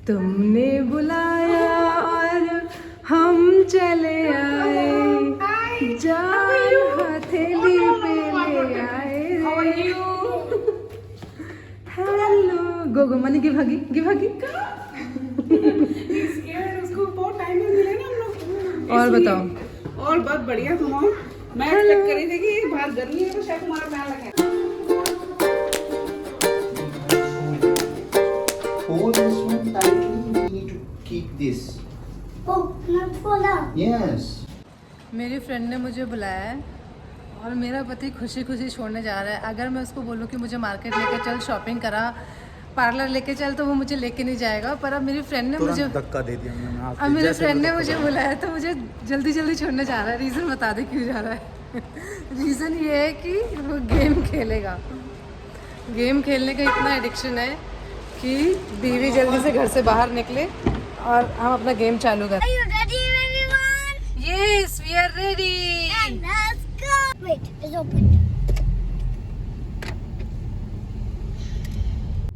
तुमने बुलाया और हम चले आए, जान हथेली पे ले आए। हेलो गोगो मनी गिव हगी उसको बहुत टाइम में मिले ना हम लोग। और बताओ। और बहुत बढ़िया तुम। मैं एक्सपेक्ट करी थी कि बाहर गर्मी है तो शायद तुम्हारा प्यार लगे। Hold this one tightly. You need to keep this. Oh, not fall out. Yes. मेरी फ्रेंड ने मुझे बुलाया है और मेरा पति खुशी खुशी छोड़ने जा रहा है। अगर मैं उसको बोलूँ कि मुझे मार्केट लेके चल, शॉपिंग करा, पार्लर लेके चल, तो वो मुझे लेके नहीं जाएगा। पर अब मेरी फ्रेंड ने मुझे धक्का दे दिया मैंने। अब मेरी फ्रेंड ने मुझे बुलाया तो मुझे जल्दी जल्दी छोड़ने जा रहा है। रीज़न बता दे क्यों जा रहा है। रीज़न ये है कि वो गेम खेलेगा। गेम खेलने का इतना एडिक्शन है कि बीवी जल्दी से घर से बाहर निकले और हम अपना गेम चालू करें। Are you ready, everyone? Yes, we are ready. And let's go. Wait, it's open.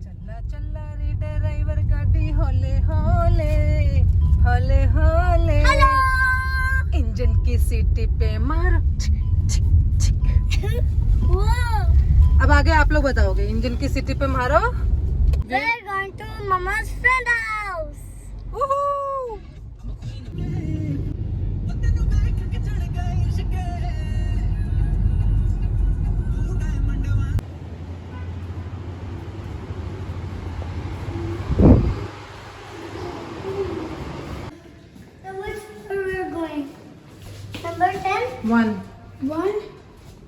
चल्ला चल्ला रे ड्राइवर गाड़ी होले होले होले होले। Hello. इंजन की सीटी पे मारो। Whoa. अब आगे आप लोग बताओगे। इंजन की सीटी पे मारो। We're going to Mama's friend house. So which floor we're going? Number 10? One. One.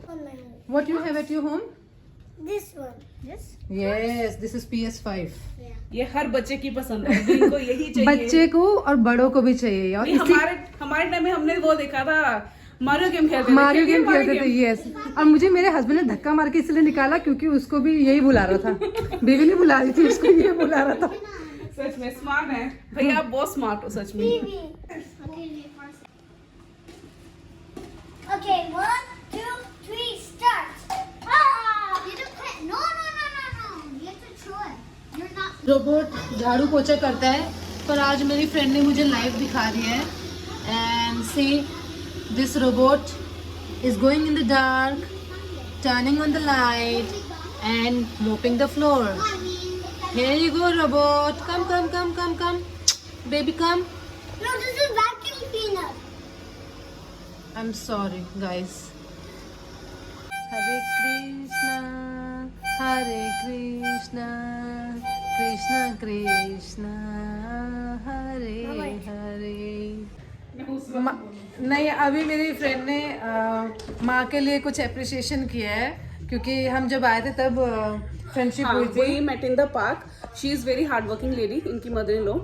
On my home. What you have at your home? This one. This? Yes, this is PS5. Yeah. ये हर बच्चे की पसंद है, इनको यही चाहिए। बच्चे को और बड़ों को भी चाहिए। और नहीं, हमारे टाइम में हमने वो देखा था, मारियो गेम खेलते थे। मारियो गेम खेलते थे। यस। और मुझे मेरे हस्बैंड ने धक्का मार के इसलिए निकाला क्योंकि उसको भी यही बुला रहा था। बीवी नहीं बुला रही थी, उसको ये बुला रहा था। सच में स्मार्ट है भैया, आप बहुत स्मार्ट हो सच में। TV. Okay, 1, 2, 3, start. You don't put. No. You have to throw it. You're not. Robot झाड़ू पोछा करता है, पर आज मेरी फ्रेंड ने मुझे लाइव दिखा दिया है। And see this robot is going in the dark, turning on the light and mopping the floor. Here you go robot, come baby come. No, this is vacuum cleaner. I am sorry guys. Hare Krishna Krishna Krishna Hare Hare. नहीं, अभी मेरी friend ने माँ के लिए कुछ appreciation किया है क्योंकि हम जब आए थे तब फ्रेंडशिप हुई थी। We met in the park. She is very hard working lady, इनकी मदर इन लॉ।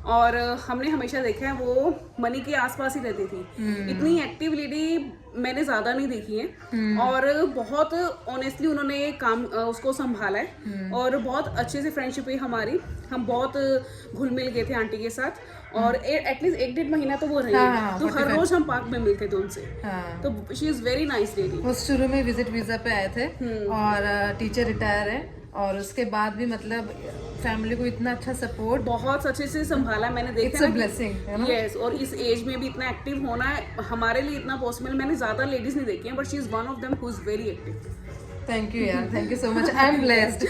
और हमने हमेशा देखा है वो मनी के आसपास ही रहती थी। इतनी एक्टिव लेडी मैंने ज़्यादा नहीं देखी है। और बहुत ऑनेस्टली उन्होंने काम उसको संभाला है और बहुत अच्छे से फ्रेंडशिप हुई हमारी। हम बहुत घुल मिल गए थे आंटी के साथ और एटलीस्ट 1-1.5 महीना तो वो रही है। तो हर रोज हम पार्क में मिलते थे उनसे। तो she is very nice lady. वो शुरू में विजिट वीज़ा पे आए थे और टीचर रिटायर है और उसके बाद भी मतलब फैमिली को इतना अच्छा सपोर्ट, बहुत अच्छे से संभाला मैंने देखा। इट्स अ ब्लेसिंग है ना। यस, और इस एज में भी इतना एक्टिव होना है हमारे लिए इतना पॉसिबल। मैंने ज़्यादा लेडीज नहीं देखी हैं, but she is one of them who is very active. Thank you यार, thank you so much, I am blessed.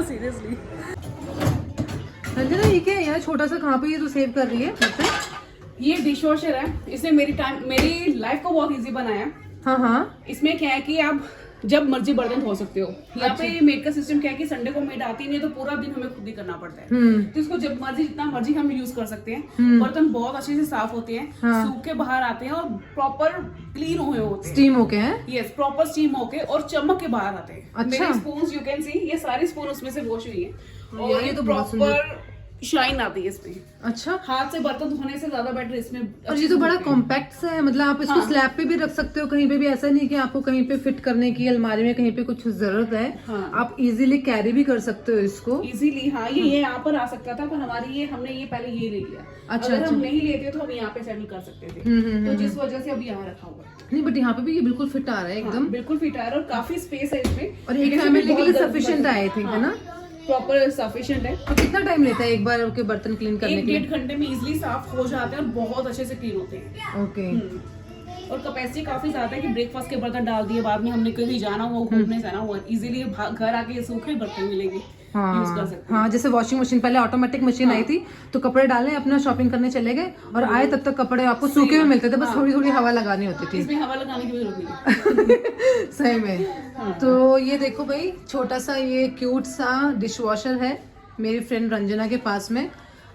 Seriously. Sanjana ये क्या है यार, छोटा सा कहाँ पे ये तो सेव कर रही है मतलब? ये डिश वॉशर है, इसने मेरी लाइफ को बहुत इजी बनाया। हाँ। इसमें क्या है कि आप जब मर्जी बर्तन धो सकते हो। यहाँ पे मेड का सिस्टम क्या है कि संडे को मेड आती नहीं है तो पूरा दिन हमें खुद ही करना पड़ता है। तो इसको जब मर्जी जितना मर्जी हम यूज कर सकते हैं। बर्तन बहुत अच्छे से साफ होते हैं, सूख के बाहर आते हैं और प्रॉपर क्लीन हुए होते हैं। स्टीम होके हैं? यस, प्रॉपर स्टीम होके और चमक के बाहर आते हैं। अच्छा। मेरे स्पून यू कैन सी, ये सारे स्पून उसमें से वॉश हुई है और ये ये तो तो बहुत प्रॉपर शाइन आती है इसमें। अच्छा। हाथ से बर्तन धोने से ज्यादा बेटर इसमें। और ये तो बड़ा कॉम्पैक्ट सा है, मतलब आप इसको स्लैब पे भी रख सकते हो, कहीं पे भी। ऐसा नहीं कि आपको कहीं पे फिट करने की अलमारी में कहीं पे कुछ जरूरत है। आप इजीली कैरी भी कर सकते हो इसको इजीली। हाँ, ये यहाँ पर आ सकता था पर हमने ये पहले ये ले लिया। अगर हम नहीं लेते तो हम यहाँ पे सेटल कर सकते थे। तो जिस वजह से अब यहाँ रखा हुआ है। नहीं, बट यहाँ पे भी ये बिल्कुल फिट आ रहा है एकदम। बिल्कुल फिट आ रहा है और काफी स्पेस है इसमें और एक फैमिली के लिए सफिशिएंट आई थिंक, है ना? प्रॉपर सफिशिएंट है। तो कितना टाइम लेता है एक बार के बर्तन क्लीन करने के लिए? 1-1.5 घंटे में इजीली साफ हो जाते हैं और बहुत अच्छे से क्लीन होते हैं। ओके। और कैपेसिटी काफी ज्यादा है कि ब्रेकफास्ट के बर्तन डाल दिए, बाद में हमने कहीं जाना हुआ, घूमने जाना हुआ, इजीली घर आके सूखे बर्तन मिलेंगे, यूज कर सकते हैं। हाँ, जैसे वॉशिंग मशीन, पहले ऑटोमेटिक मशीन आई थी तो कपड़े डाले, अपना शॉपिंग करने चले गए और आए तब तक कपड़े आपको सूखे हुए मिलते थे, बस थोड़ी थोड़ी हवा लगानी होती थी। इसमें हवा लगाने की भी जरूरत नहीं है। सही में। तो ये देखो भाई, छोटा सा ये क्यूट सा डिश वॉशर है मेरी फ्रेंड रंजना के पास में,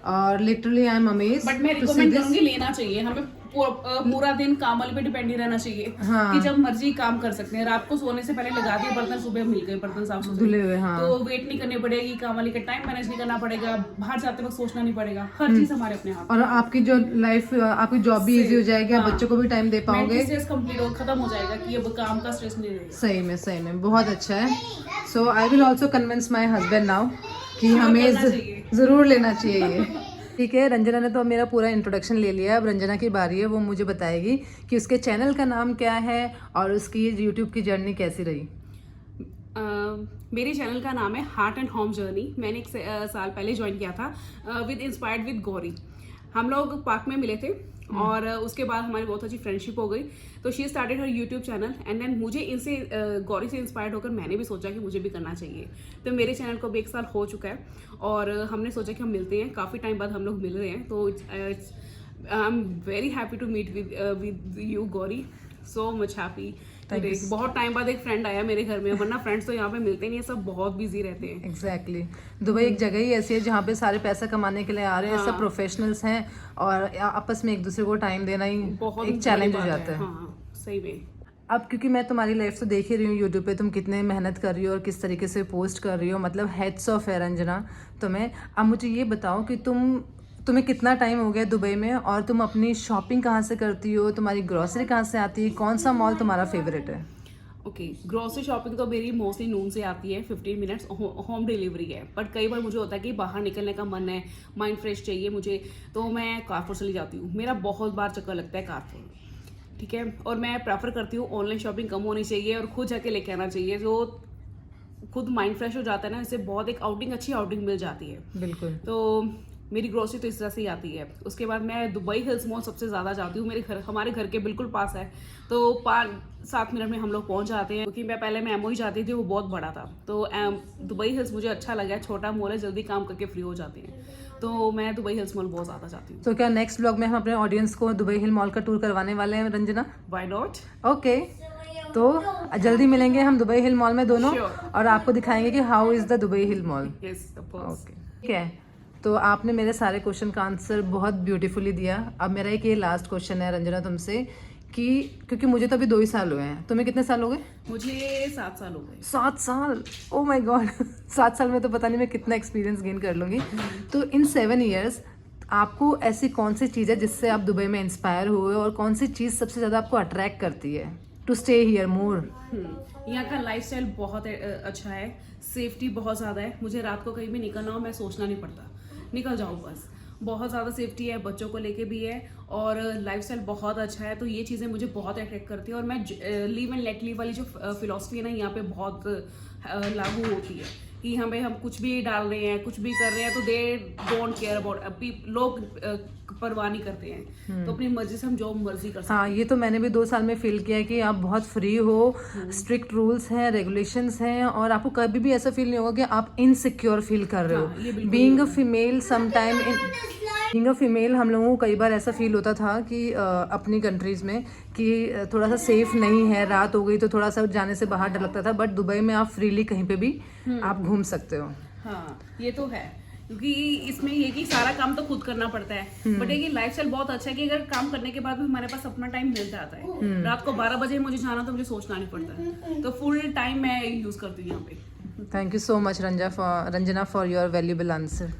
और literally I am amazed. But मैं रिकमेंड करूंगी लेना चाहिए, हमें पूरा दिन काम वाले पे डिपेंड नहीं रहना चाहिए। हाँ। कि जब मर्जी काम कर सकते हैं, रात को सोने से पहले लगा दिए बर्तन, सुबह मिल गए बर्तन साफ सुथरे धुले हुए। हाँ। तो वेट नहीं करनी पड़ेगी, काम वाले का टाइम मैनेज नहीं करना पड़ेगा, बाहर जाते वक्त सोचना नहीं पड़ेगा, हर चीज हमारे अपने हाथ। और आपकी जो लाइफ, आपकी जॉब भी इजी हो जाएगी, आप बच्चों को भी टाइम दे पाओगे। स्ट्रेस कंप्लीट खत्म हो जाएगा कि अब काम का स्ट्रेस नहीं रहेगा। सही में बहुत अच्छा है। So I will also convince my husband now कि हमें जरूर लेना चाहिए ये। ठीक है, रंजना ने तो मेरा पूरा इंट्रोडक्शन ले लिया, अब रंजना की बारी है, वो मुझे बताएगी कि उसके चैनल का नाम क्या है और उसकी यूट्यूब की जर्नी कैसी रही। मेरे चैनल का नाम है हार्ट एंड होम जर्नी। मैंने 1 साल पहले ज्वाइन किया था विद इंस्पायर्ड विद गौरी। हम लोग पार्क में मिले थे और उसके बाद हमारी बहुत अच्छी फ्रेंडशिप हो गई। तो she started her YouTube channel and then मुझे इनसे गौरी से इंस्पायर्ड होकर मैंने भी सोचा कि मुझे भी करना चाहिए। तो मेरे चैनल को भी 1 साल हो चुका है और हमने सोचा कि हम मिलते हैं, काफ़ी टाइम बाद हम लोग मिल रहे हैं। तो I am very happy to meet with you Gauri, so much happy. बहुत टाइम बाद एक फ्रेंड आया मेरे घर में, वरना फ्रेंड्स तो यहाँ पे मिलते नहीं है, सब बहुत बिजी रहते हैं। एग्जैक्टली दुबई एक जगह ही ऐसी है जहाँ पे सारे पैसा कमाने के लिए आ रहे हैं, सब प्रोफेशनल्स हैं और आपस में एक दूसरे को टाइम देना ही एक चैलेंज हो जाता है। हाँ, सही में। अब क्योंकि मैं तुम्हारी लाइफ तो देख ही रही हूँ यूट्यूब पे, तुम कितने मेहनत कर रही हो और किस तरीके से पोस्ट कर रही हो, मतलब हेड्स ऑफ है रंजना तुम्हें। अब मुझे ये बताओ कि तुम्हें कितना टाइम हो गया दुबई में और तुम अपनी शॉपिंग कहाँ से करती हो, तुम्हारी ग्रोसरी कहाँ से आती है, कौन सा मॉल तुम्हारा फेवरेट है? ओके, ग्रोसरी शॉपिंग तो मेरी मोस्टली नून से आती है, 15 मिनट्स होम डिलीवरी है। बट कई बार मुझे होता है कि बाहर निकलने का मन है, माइंड फ्रेश चाहिए मुझे, तो मैं कारफोर चली जाती हूँ। मेरा बहुत बार चक्कर लगता है कारफोर, ठीक है। और मैं प्रेफर करती हूँ ऑनलाइन शॉपिंग कम होनी चाहिए और खुद जाके लेके आना चाहिए, जो खुद माइंड फ्रेश हो जाता है ना, इससे बहुत एक अच्छी आउटिंग मिल जाती है। बिल्कुल। तो मेरी ग्रोसरी तो इस तरह से ही आती है। उसके बाद मैं दुबई हिल्स मॉल सबसे ज़्यादा जाती हूँ, हमारे घर के बिल्कुल पास है, तो 5-7 मिनट में हम लोग पहुँच जाते हैं। क्योंकि मैं पहले एमओ ही जाती थी, वो बहुत बड़ा था, तो दुबई हिल्स मुझे अच्छा लगा, छोटा मॉल है, जल्दी काम करके फ्री हो जाते हैं, तो मैं दुबई हिल्स मॉल बहुत ज़्यादा जाती हूँ। तो क्या नेक्स्ट ब्लॉग में हम अपने ऑडियंस को दुबई हिल मॉल का टूर करवाने वाले हैं रंजना? Why not. ओके, तो जल्दी मिलेंगे हम दुबई हिल मॉल में दोनों, और आपको दिखाएंगे कि how is the Dubai hill mall. Yes, of course. Okay, ठीक है। तो आपने मेरे सारे क्वेश्चन का आंसर बहुत ब्यूटीफुली दिया। अब मेरा एक ये लास्ट क्वेश्चन है रंजना तुमसे कि क्योंकि मुझे तो अभी 2 ही साल हुए हैं, तुम्हें कितने साल हो गए? मुझे 7 साल हो गए। 7 साल? ओ माय गॉड 7 साल में तो पता नहीं मैं कितना एक्सपीरियंस गेन कर लूँगी। तो इन 7 ईयर्स आपको ऐसी कौन सी चीज़ है जिससे आप दुबई में इंस्पायर हुए, और कौन सी चीज़ सबसे ज़्यादा आपको अट्रैक्ट करती है टू स्टे हियर मोर? यहाँ का लाइफस्टाइल बहुत अच्छा है, सेफ्टी बहुत ज़्यादा है। मुझे रात को कहीं भी निकलना हो, मैं सोचना नहीं पड़ता, निकल जाओ बस। बहुत ज़्यादा सेफ्टी है, बच्चों को लेके भी है, और लाइफस्टाइल बहुत अच्छा है। तो ये चीज़ें मुझे बहुत अट्रैक्ट करती है, और मैं लीव एंड लेट लीव वाली जो फिलॉसफी है ना, यहाँ पे बहुत लागू होती है कि हम कुछ भी डाल रहे हैं, कुछ भी कर रहे हैं, तो दे डोंट केयर अबाउट, अभी लोग परवाह नहीं करते हैं, तो अपनी मर्जी से हम जो मर्जी कर सकते हैं। हाँ, ये तो मैंने भी 2 साल में फील किया है कि आप बहुत फ्री हो, स्ट्रिक्ट रूल्स हैं, रेगुलेशंस हैं, और आपको कभी भी ऐसा फील नहीं होगा कि आप इनसिक्योर फील कर रहे हो। Being a female sometime being a female हम लोगों को कई बार ऐसा फील होता था कि अपनी कंट्रीज़ में कि थोड़ा सा सेफ नहीं है, रात हो गई तो थोड़ा सा जाने से बाहर डर लगता था, बट दुबई में आप फ्रीली कहीं पे भी आप घूम सकते हो। हाँ, ये तो है, क्योंकि इसमें ये कि सारा काम तो खुद करना पड़ता है, बट ये लाइफस्टाइल बहुत अच्छा है कि अगर काम करने के बाद भी हमारे पास अपना टाइम मिल जाता है। रात को 12 बजे मुझे जाना तो मुझे सोचना नहीं पड़ता, तो फुल टाइम मैं यूज करती हूँ यहाँ पे। Thank you so much Ranjana for your valuable answer.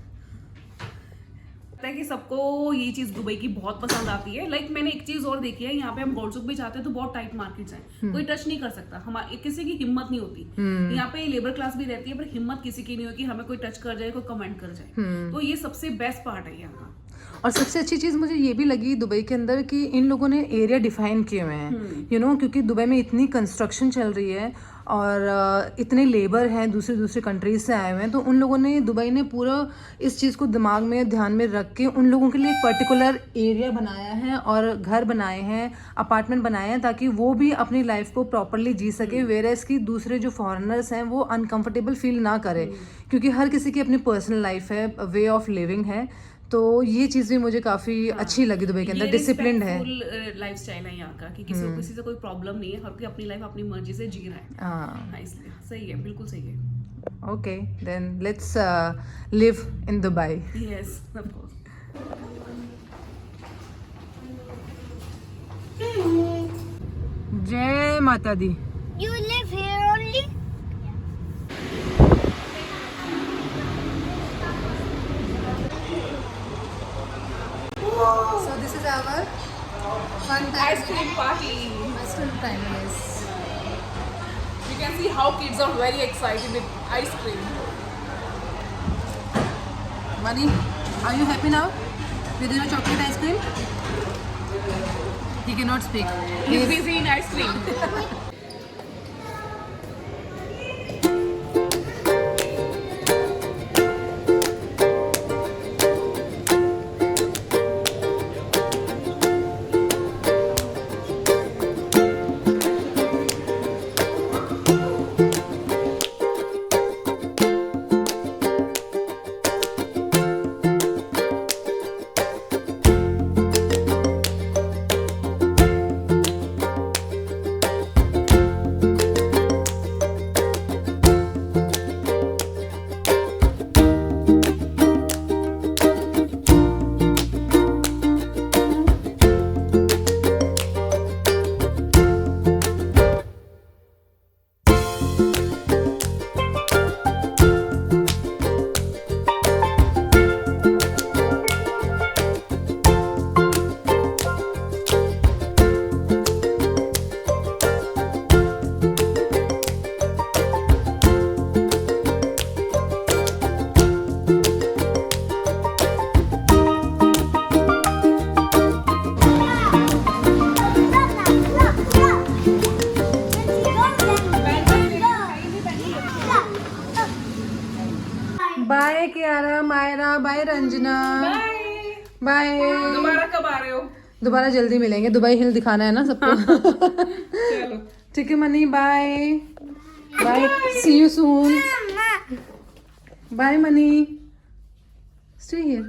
कि सबको ये चीज दुबई की बहुत पसंद आती है। लाइक मैंने एक चीज और देखी है, यहाँ पे हम गोल्ड सुक भी जाते हैं तो बहुत टाइट मार्केट्स हैं, कोई टच नहीं कर सकता, हमारे किसी की हिम्मत नहीं होती। यहाँ पे लेबर क्लास भी रहती है, पर हिम्मत किसी की नहीं होती, हमें कोई टच कर जाए, कोई कमेंट कर जाए, तो ये सबसे बेस्ट पार्ट है यहाँ का। और सबसे अच्छी चीज़ मुझे ये भी लगी दुबई के अंदर कि इन लोगों ने एरिया डिफाइन किए हुए हैं, यू नो, क्योंकि दुबई में इतनी कंस्ट्रक्शन चल रही है और इतने लेबर हैं दूसरे दूसरे कंट्रीज से आए हुए हैं, तो उन लोगों ने दुबई ने पूरा इस चीज़ को दिमाग में ध्यान में रख के उन लोगों के लिए एक पर्टिकुलर एरिया बनाया है और घर बनाए हैं, अपार्टमेंट बनाए हैं, ताकि वो भी अपनी लाइफ को प्रॉपरली जी सके, वेयरएज की दूसरे जो फॉरेनर्स हैं वो अनकंफर्टेबल फील ना करें, क्योंकि हर किसी की अपनी पर्सनल लाइफ है, वे ऑफ लिविंग है। तो ये चीज़ भी मुझे काफ़ी अच्छी लगी दुबई के अंदर, डिसिप्लिन्ड है। लाइफस्टाइल है यहाँ का कि किसी को किसी से कोई प्रॉब्लम नहीं है, हर कोई अपनी लाइफ अपनी मर्जी से जी रहा है। हाँ, इसलिए सही है, बिल्कुल सही है। Okay then let's live in Dubai. Yes of course. जय माता दी। You live here only? So this is our fun time. Ice cream party. Ice cream time is. You can see how kids are very excited with ice cream. Mani, are you happy now with your chocolate ice cream? He cannot speak. He's busy in ice cream. Bye Kiara, Myra, bye Ranjana, bye. दोबारा कब आ रहे हो? दोबारा जल्दी मिलेंगे, Dubai हिल दिखाना है ना सबको। चलो ठीक है Mani, bye bye, see you soon, bye Mani, stay here.